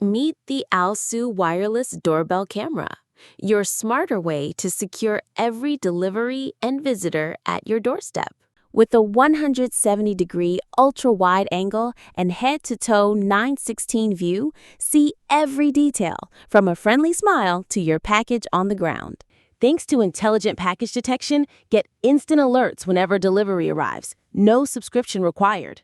Meet the AOSU Wireless Doorbell Camera, your smarter way to secure every delivery and visitor at your doorstep. With a 170-degree ultra-wide angle and head-to-toe 916 view, see every detail, from a friendly smile to your package on the ground. Thanks to intelligent package detection, get instant alerts whenever delivery arrives. No subscription required.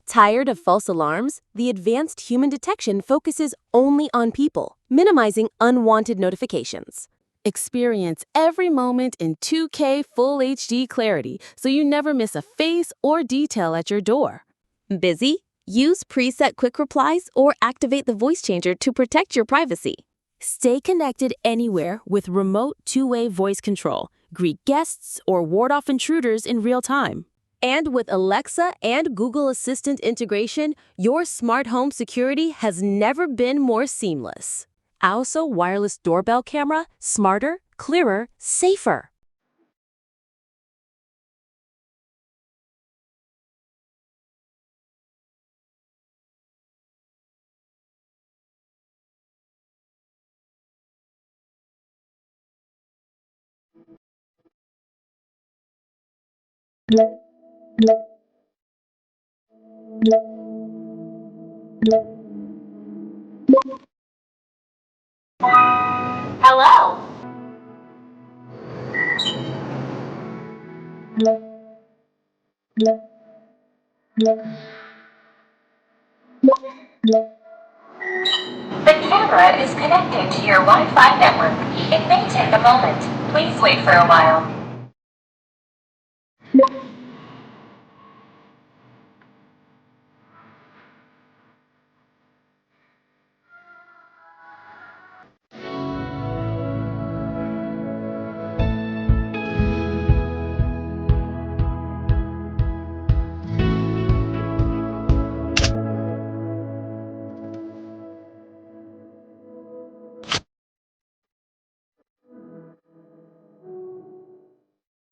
Tired of false alarms? The advanced human detection focuses only on people, minimizing unwanted notifications. Experience every moment in 2K Full HD clarity so you never miss a face or detail at your door. Busy? Use preset quick replies or activate the voice changer to protect your privacy. Stay connected anywhere with remote two-way voice control. Greet guests or ward off intruders in real time. And with Alexa and Google Assistant integration, your smart home security has never been more seamless. AOSU Wireless Doorbell Camera, smarter, clearer, safer. Hello. The camera is connected to your Wi-Fi network. It may take a moment. Please wait for a while.